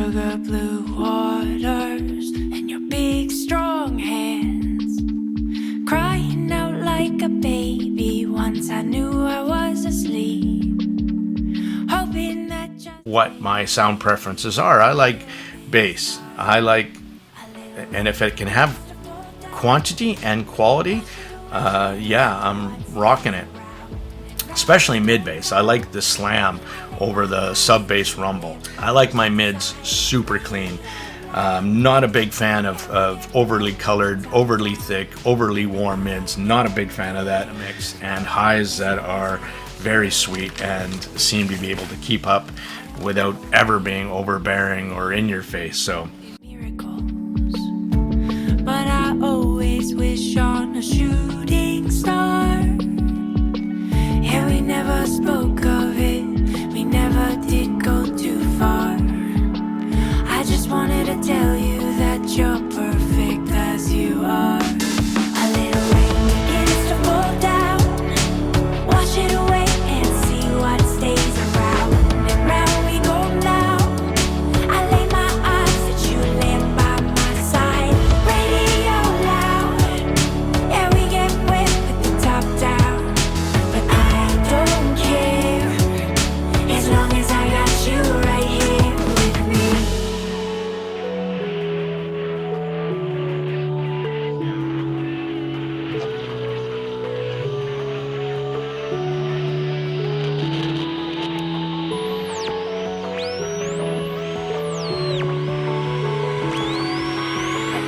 sugar blue waters and your big strong hands, crying out like a baby. Once I knew I was asleep, hoping that what my sound preferences are. I like bass. And if it can have quantity and quality, I'm rocking it. Especially mid bass. I like the slam over the sub bass rumble. I like my mids super clean. Not a big fan of overly colored, overly thick, overly warm mids. Not a big fan of that mix. And highs that are very sweet and seem to be able to keep up without ever being overbearing or in your face. So miracles, but I always wish on a shooting star. Yeah, we never spoke of it, we never did go too far. I just wanted to tell you that you're perfect as you are. A little rain begins to fall down, wash it away and see what stays around. And round we go now. I lay my eyes at you, laying by my side. Radio loud, yeah, we get wet with the top down. But I don't care, as long as I got you right here with me.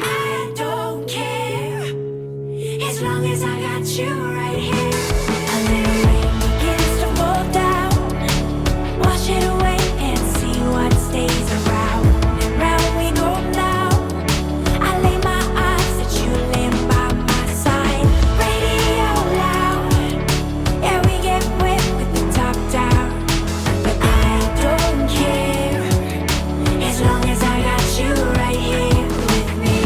I don't care, as long as I got you right here. A little rain begins to fall down, wash it away and see what stays around. And round we go now. I lay my eyes at you, laying by my side. Radio loud, yeah, we get wet with the top down. But I don't care, as long as I got you right here with me.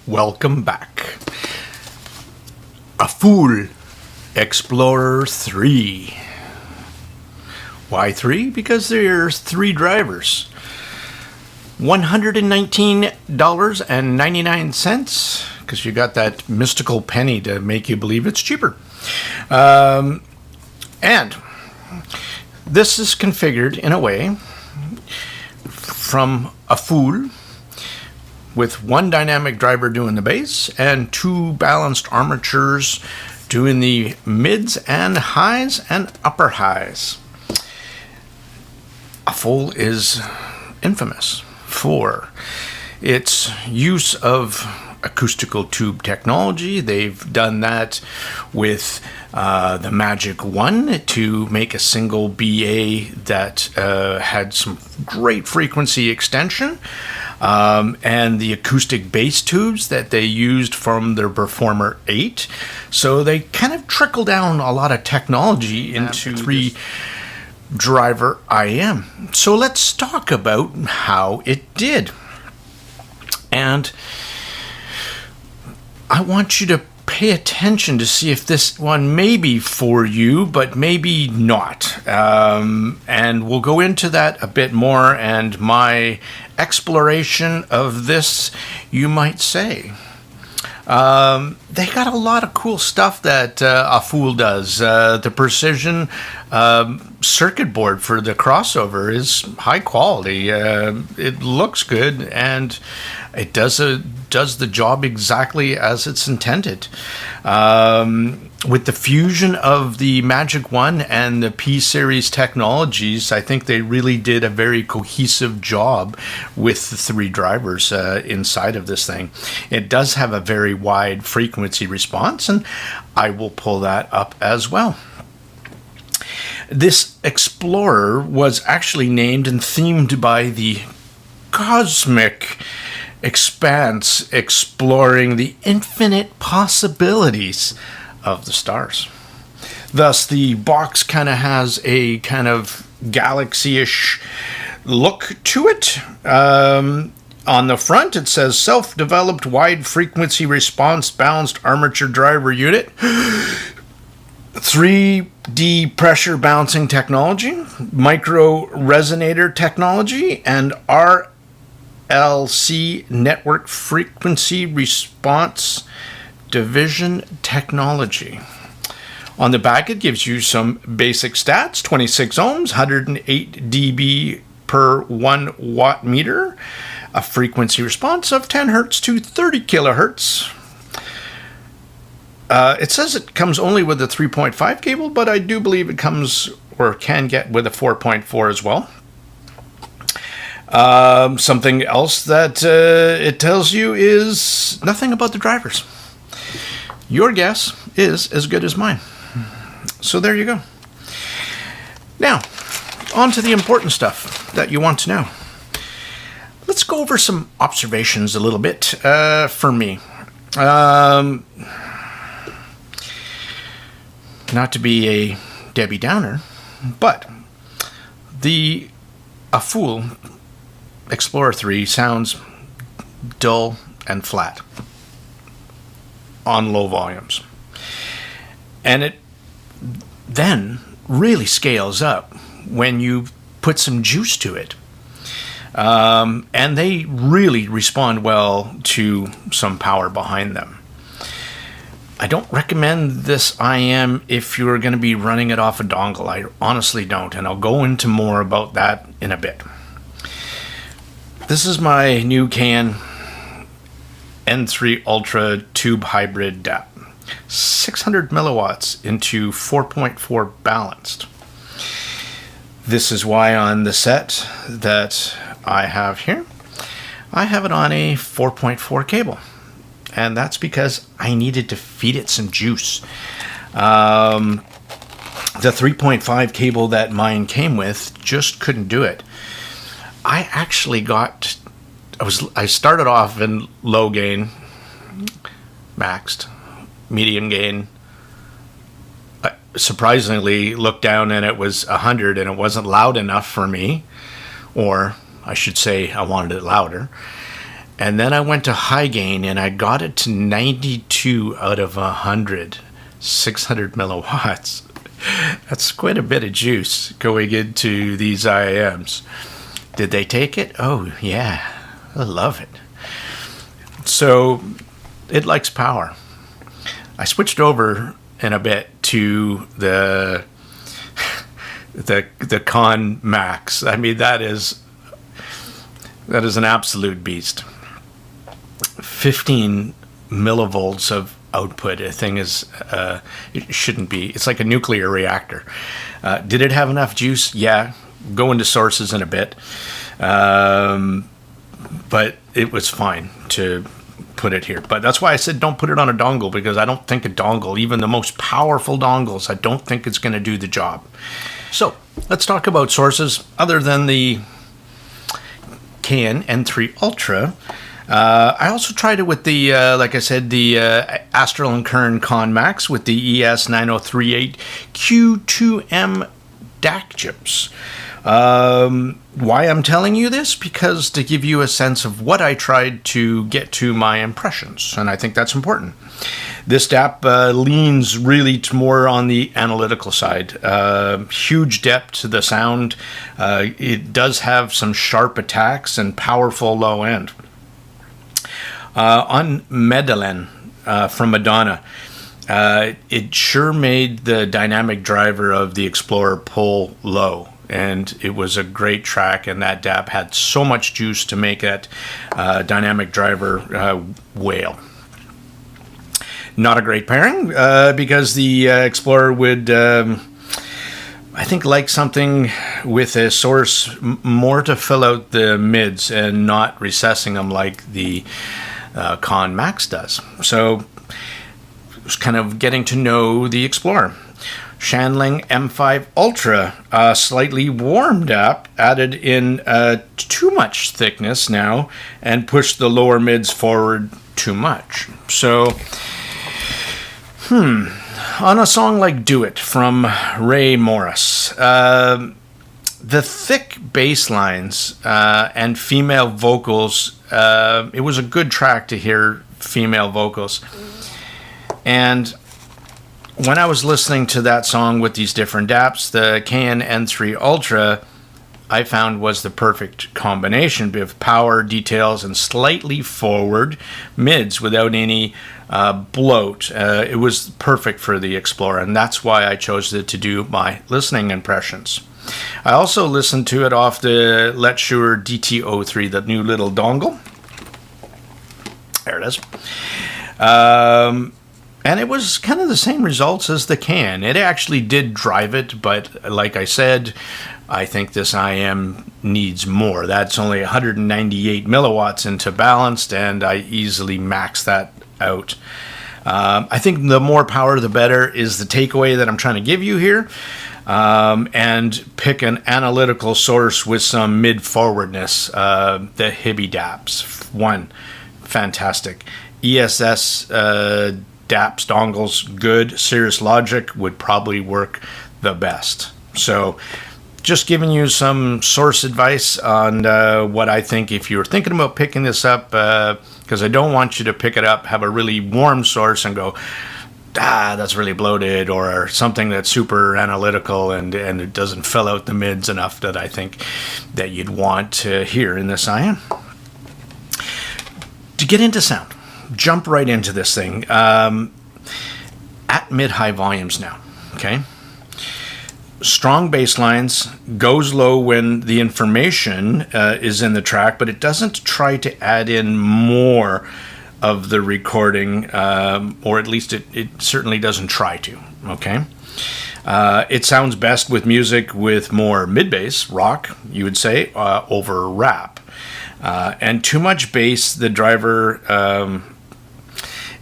welcome back. AFUL Explorer 3. Why 3? Because there's 3 drivers. $119.99, because you got that mystical penny to make you believe it's cheaper. And this is configured in a way from AFUL, with one dynamic driver doing the bass and 2 balanced armatures doing the mids and highs and upper highs. AFUL is infamous for its use of acoustical tube technology. They've done that with the Magic 1 to make a single BA that had some great frequency extension, and the acoustic bass tubes that they used from their Performer 8. So they kind of trickle down a lot of technology into 3 driver IEM. So let's talk about how it did. And I want you to pay attention to see if this one may be for you, but maybe not. And we'll go into that a bit more, and my exploration of this, you might say. They got a lot of cool stuff that AFUL does. The precision circuit board for the crossover is high quality. It looks good, and it does the job exactly as it's intended. With the fusion of the Magic 1 and the P-Series technologies, I think they really did a very cohesive job with the 3 drivers inside of this thing. It does have a very wide frequency response, and I will pull that up as well. This Explorer was actually named and themed by the cosmic expanse, exploring the infinite possibilities of the stars. Thus, the box kind of has a kind of galaxy-ish look to it. On the front, it says self-developed wide frequency response balanced armature driver unit, 3D pressure bouncing technology, micro resonator technology, and RLC network frequency response division technology. On the back, it gives you some basic stats: 26 ohms, 108 dB per 1 watt meter, a frequency response of 10 hertz to 30 kilohertz. It says it comes only with a 3.5 cable, but I do believe it comes or can get with a 4.4 as well. Something else that it tells you is nothing about the drivers. Your guess is as good as mine. So there you go. Now, on to the important stuff that you want to know. Let's go over some observations a little bit for me. Not to be a Debbie Downer, but the AFUL Explorer 3 sounds dull and flat on low volumes. And it then really scales up when you put some juice to it. And they really respond well to some power behind them. I don't recommend this IEM if you're going to be running it off a dongle. I honestly don't, and I'll go into more about that in a bit. This is my new Canon N3 Ultra Tube Hybrid DAP. 600 milliwatts into 4.4 balanced. This is why on the set that I have here, I have it on a 4.4 cable. And that's because I needed to feed it some juice. The 3.5 cable that mine came with just couldn't do it. I actually I started off in low gain, maxed, medium gain. I surprisingly looked down and it was 100 and it wasn't loud enough for me. Or I should say I wanted it louder. And then I went to high gain and I got it to 92 out of 100, 600 milliwatts. That's quite a bit of juice going into these IEMs. Did they take it? Oh, yeah. I love it. So it likes power. I switched over in a bit to the Con Max. I mean, that is an absolute beast. 15 millivolts of output. A thing is, it shouldn't be. It's like a nuclear reactor. Did it have enough juice? Yeah. Go into sources in a bit. But it was fine to put it here. But that's why I said don't put it on a dongle, because I don't think a dongle, even the most powerful dongles, I don't think it's going to do the job. So let's talk about sources other than the Canon N3 Ultra. I also tried it with the, like I said, the Astral and Kern Con Max with the ES9038 Q2M DAC chips. Why I'm telling you this? Because to give you a sense of what I tried to get to my impressions, and I think that's important. This DAP leans really more on the analytical side. Huge depth to the sound. It does have some sharp attacks and powerful low end. On Medellin from Madonna, it sure made the dynamic driver of the Explorer pull low. And it was a great track, and that DAP had so much juice to make that dynamic driver wail. Not a great pairing, because the Explorer would, I think, like something with a source more to fill out the mids and not recessing them like the Con Max does. So, it was kind of getting to know the Explorer. Shanling M5 Ultra, slightly warmed up, added in too much thickness now, and pushed the lower mids forward too much. So, on a song like Do It from Ray Morris, the thick bass lines and female vocals, it was a good track to hear female vocals. And when I was listening to that song with these different DAPs, the KN-N3 Ultra, I found was the perfect combination of power, details, and slightly forward mids without any bloat. It was perfect for the Explorer, and that's why I chose it to do my listening impressions. I also listened to it off the Let's Shure DT03, the new little dongle. There it is. And it was kind of the same results as the Can. It actually did drive it, but like I said, I think this IEM needs more. That's only 198 milliwatts into balanced, and I easily maxed that out. I think the more power, the better is the takeaway that I'm trying to give you here. And pick an analytical source with some mid-forwardness. The Hibi DAPs. One, fantastic. ESS DAPs dongles, good. Cirrus Logic would probably work the best. So just giving you some source advice on what I think if you're thinking about picking this up, because I don't want you to pick it up, have a really warm source and go, that's really bloated, or something that's super analytical and it doesn't fill out the mids enough that I think that you'd want to hear in this IEM. To get into sound, jump right into this thing at mid-high volumes now, okay? Strong bass lines, goes low when the information is in the track, but it doesn't try to add in more of the recording, or at least it certainly doesn't try to, okay? It sounds best with music with more mid-bass, rock, you would say, over rap. And too much bass, the driver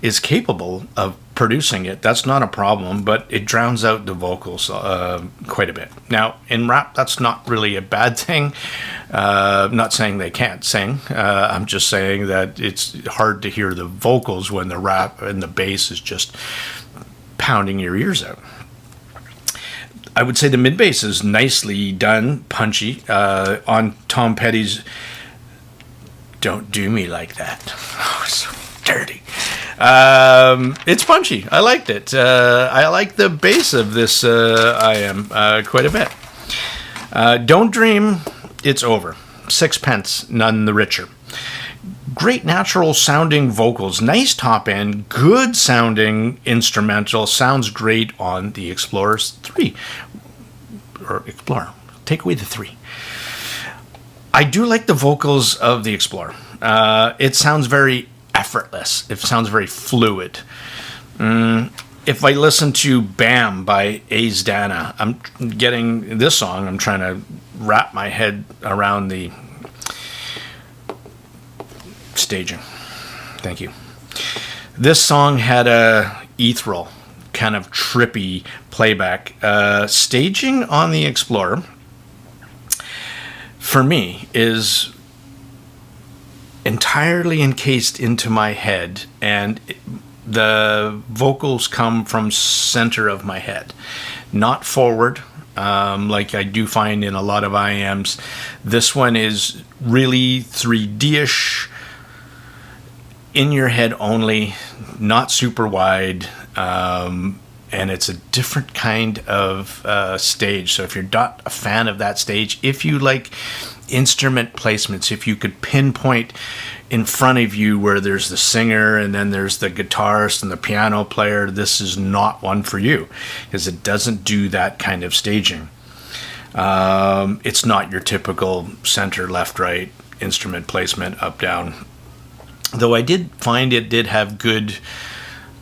is capable of producing it. That's not a problem, but it drowns out the vocals quite a bit. Now, in rap, that's not really a bad thing. I'm not saying they can't sing. I'm just saying that it's hard to hear the vocals when the rap and the bass is just pounding your ears out. I would say the mid-bass is nicely done, punchy. On Tom Petty's Don't Do Me Like That. Oh, it's so dirty. It's punchy. I liked it. I like the bass of this IEM quite a bit. Don't Dream, It's Over. Sixpence, None the Richer. Great natural sounding vocals, nice top end, good sounding instrumental, sounds great on the Explorer 3. Or Explorer. Take away the 3. I do like the vocals of the Explorer. It sounds very effortless. It sounds very fluid. If I listen to Bam by Ace Dana, I'm getting this song, I'm trying to wrap my head around the staging. Thank you. This song had a ethereal, kind of trippy playback. Staging on the Explorer, for me, is entirely encased into my head, and the vocals come from center of my head, not forward. like I do find in a lot of IEMs. This one is really 3D-ish, in your head only, not super wide, and it's a different kind of stage. So if you're not a fan of that stage, if you like instrument placements, if you could pinpoint in front of you where there's the singer and then there's the guitarist and the piano player, this is not one for you, because it doesn't do that kind of staging. It's not your typical center, left, right instrument placement, up, down. Though I did find it did have good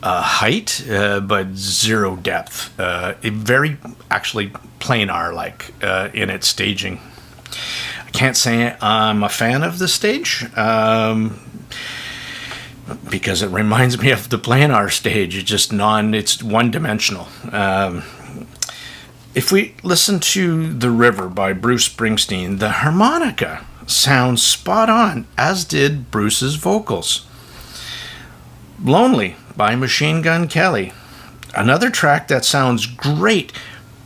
height, but zero depth. It very actually planar-like in its staging. I can't say I'm a fan of the stage, because it reminds me of the planar stage. It's just it's one-dimensional. If we listen to The River by Bruce Springsteen, the harmonica sounds spot on, as did Bruce's vocals. Lonely by Machine Gun Kelly, another track that sounds great,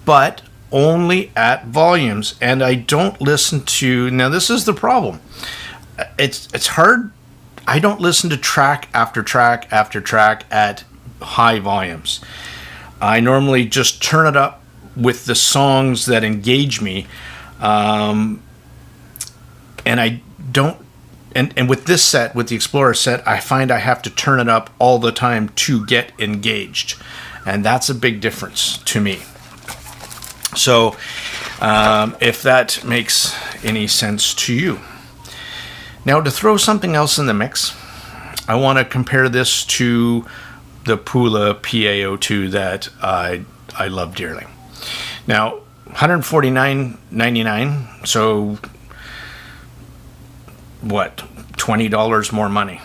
but only at volumes. And I don't listen to, now this is the problem, it's hard, I don't listen to track after track after track at high volumes. I normally just turn it up with the songs that engage me, and I don't, and with this set, with the Explorer set, I find I have to turn it up all the time to get engaged, and that's a big difference to me. So if that makes any sense to you. Now, to throw something else in the mix, I want to compare this to the PULA PA02 that I love dearly. Now, $149.99, so what, $20 more money,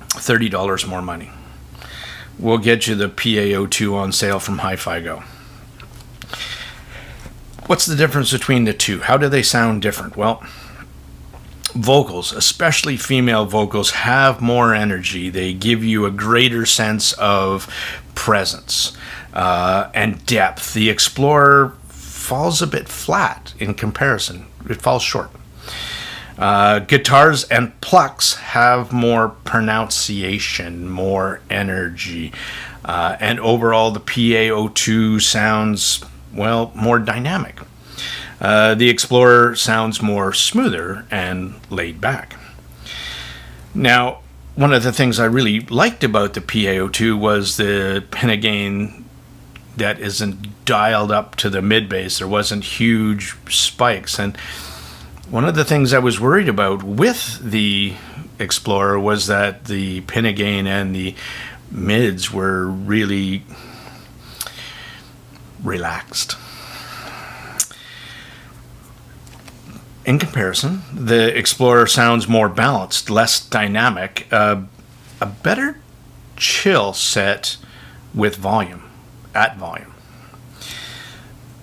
$30 more money. We'll get you the PA02 on sale from HiFiGo. What's the difference between the two? How do they sound different? Well, vocals, especially female vocals, have more energy. They give you a greater sense of presence and depth. The Explorer falls a bit flat in comparison. It falls short. Guitars and plucks have more pronunciation, more energy, and overall the PA02 sounds, well, more dynamic. The Explorer sounds more smoother and laid back. Now, one of the things I really liked about the PA02 was the pinna gain that isn't dialed up to the mid bass. There wasn't huge spikes, and one of the things I was worried about with the Explorer was that the pinna gain and the mids were really relaxed. In comparison, the Explorer sounds more balanced, less dynamic, a better chill set with volume, at volume.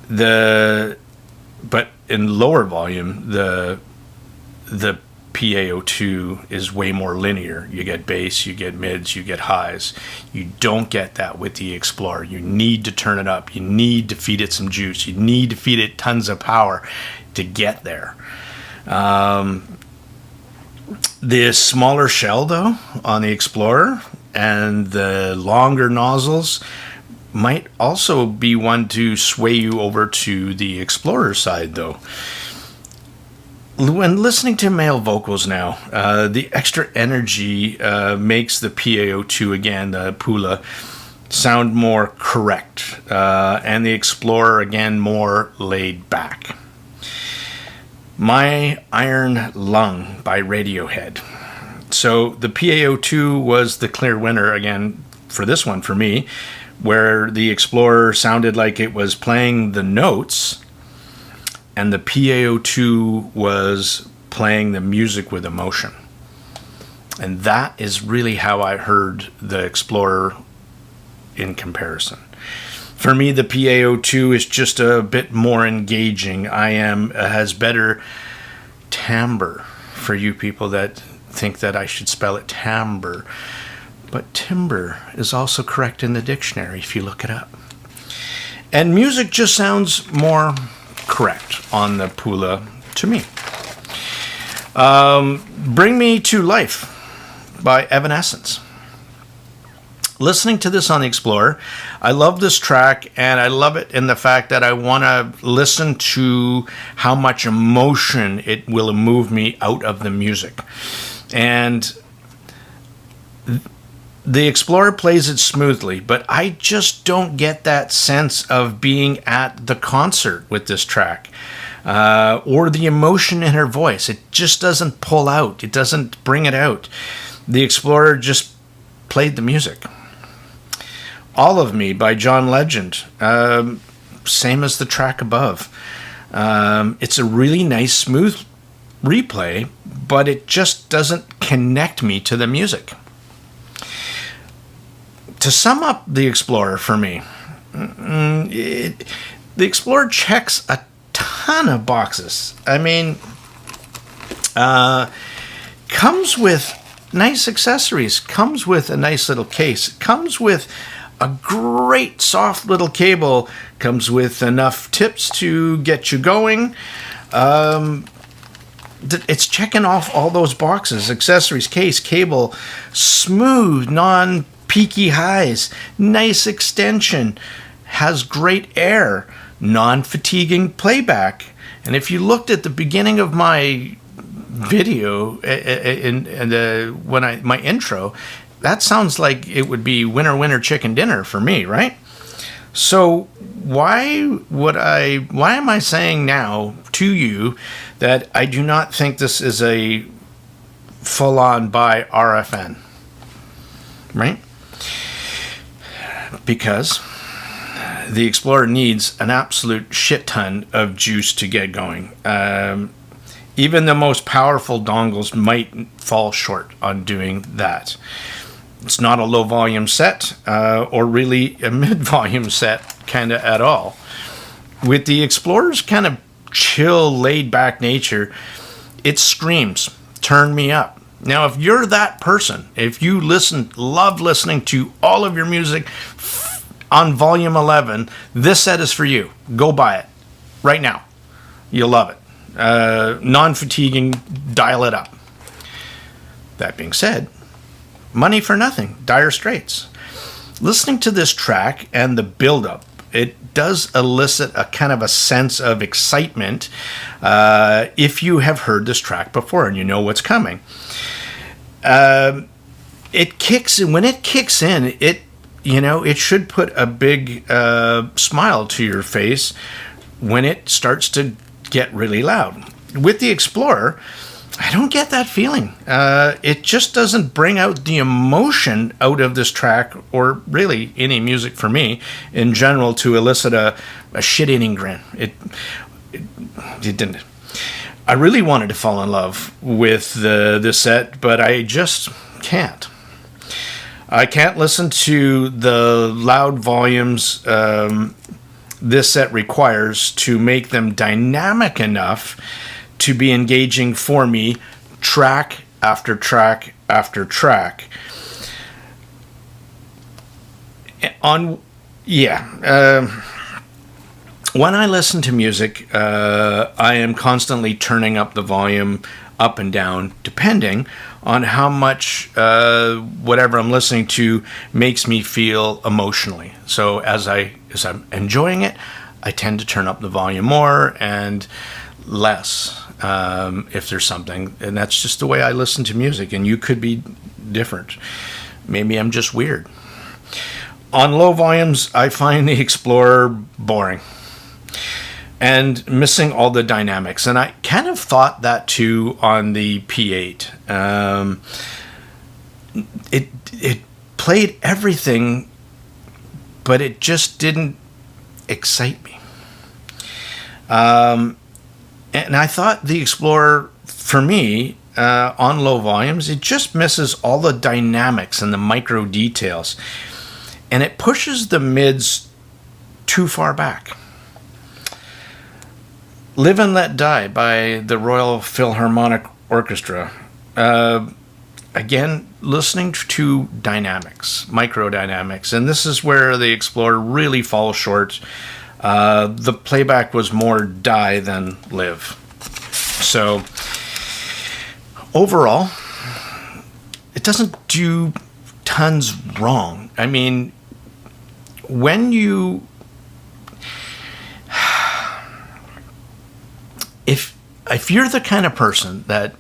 But in lower volume, the PA02 is way more linear. You get bass, you get mids, you get highs. You don't get that with the Explorer. You need to turn it up. You need to feed it some juice. You need to feed it tons of power to get there. The smaller shell, though, on the Explorer and the longer nozzles might also be one to sway you over to the Explorer side, though. When listening to male vocals now, the extra energy makes the PA02, again, the PULA, sound more correct, and the Explorer, again, more laid back. My Iron Lung by Radiohead. So the PA02 was the clear winner, again, for this one for me, where the Explorer sounded like it was playing the notes, and the PA02 was playing the music with emotion. And that is really how I heard the Explorer in comparison. For me, the PA02 is just a bit more engaging. IEM has better timbre, for you people that think that I should spell it timbre. But timbre is also correct in the dictionary if you look it up. And music just sounds more correct on the PULA to me. Bring Me to Life by Evanescence. Listening to this on the Explorer, I love this track, and I love it in the fact that I want to listen to how much emotion it will move me out of the music. And the Explorer plays it smoothly, but I just don't get that sense of being at the concert with this track. Or the emotion in her voice. It just doesn't pull out. It doesn't bring it out. The Explorer just played the music. All of Me by John Legend. Same as the track above. It's a really nice, smooth replay, but it just doesn't connect me to the music. To sum up the Explorer for me, the Explorer checks a ton of boxes. I mean, comes with nice accessories, comes with a nice little case, comes with a great soft little cable, comes with enough tips to get you going. It's checking off all those boxes: accessories, case, cable, smooth, non-peaky highs, nice extension, has great air, non-fatiguing playback. And if you looked at the beginning of my video my intro, that sounds like it would be winner winner chicken dinner for me, right? So why am I saying now to you that I do not think this is a full-on by RFN, right? Because the Explorer needs an absolute shit ton of juice to get going. Even the most powerful dongles might fall short on doing that. It's not a low volume set, or really a mid volume set kind of at all. With the Explorer's kind of chill, laid back nature, it screams, turn me up. Now, if you're that person, if you love listening to all of your music on volume 11, this set is for you. Go buy it right now. You'll love it. Non-fatiguing, dial it up. That being said, money for nothing, Dire Straits. Listening to this track and the build-up, it does elicit a kind of a sense of excitement if you have heard this track before and you know what's coming. It kicks in. When it kicks in, it should put a big smile to your face when it starts to get really loud. With the Explorer, I don't get that feeling. It just doesn't bring out the emotion out of this track, or really any music for me in general, to elicit a shit-eating grin. It didn't. I really wanted to fall in love with this set, but I just can't. I can't listen to the loud volumes this set requires to make them dynamic enough to be engaging for me, track after track after track. When I listen to music, I am constantly turning up the volume up and down, depending on how much whatever I'm listening to makes me feel emotionally. So as I'm enjoying it, I tend to turn up the volume more and less if there's something. And that's just the way I listen to music, and you could be different. Maybe I'm just weird. On low volumes, I find the Explorer boring and missing all the dynamics. And I kind of thought that too on the P8. It played everything, but it just didn't excite me. And I thought the Explorer, for me, on low volumes, it just misses all the dynamics and the micro details. And it pushes the mids too far back. Live and Let Die by the Royal Philharmonic Orchestra. Again, listening to dynamics, micro dynamics. And this is where the Explorer really falls short The playback was more die than live. So overall, it doesn't do tons wrong. I mean, when you, if you're the kind of person that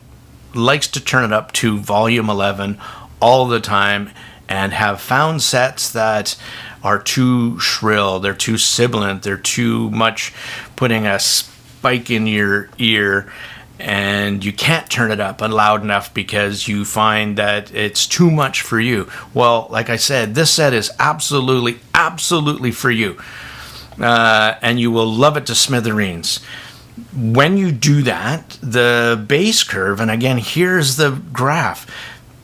likes to turn it up to volume 11 all the time and have found sets that are too shrill, they're too sibilant, they're too much putting a spike in your ear, and you can't turn it up loud enough because you find that it's too much for you. Well, like I said, this set is absolutely, absolutely for you. And you will love it to smithereens. When you do that, the bass curve, and again, here's the graph,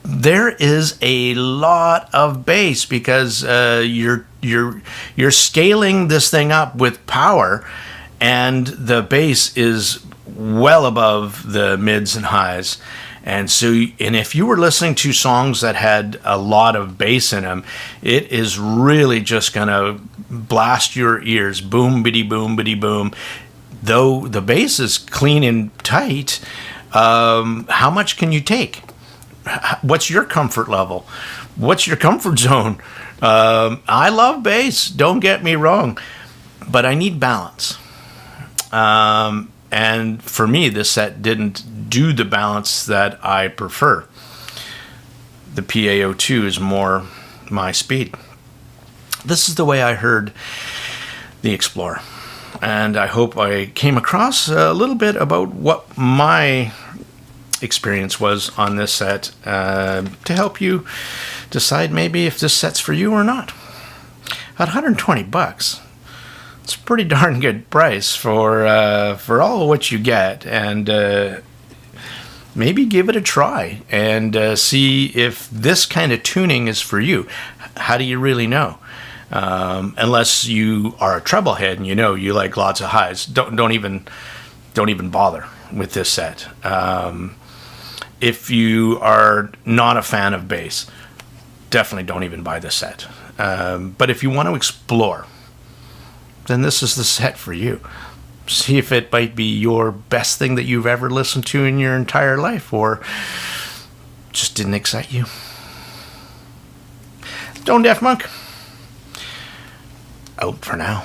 there is a lot of bass because you're scaling this thing up with power, and the bass is well above the mids and highs. And so, and if you were listening to songs that had a lot of bass in them, it is really just gonna blast your ears, boom biddy boom biddy boom. Though the bass is clean and tight, how much can you take? What's your comfort level? What's your comfort zone? I love bass, don't get me wrong, but I need balance. And for me, this set didn't do the balance that I prefer. The PA02 is more my speed. This is the way I heard the Explorer. And I hope I came across a little bit about what my experience was on this set to help you decide maybe if this set's for you or not. At $120, it's a pretty darn good price for all of what you get, and maybe give it a try and see if this kind of tuning is for you. How do you really know? Unless you are a treble head and you like lots of highs, don't even bother with this set. If you are not a fan of bass, definitely don't even buy this set. But if you want to explore, then this is the set for you. See if it might be your best thing that you've ever listened to in your entire life, or just didn't excite you. Stone Deaf Monk, out for now.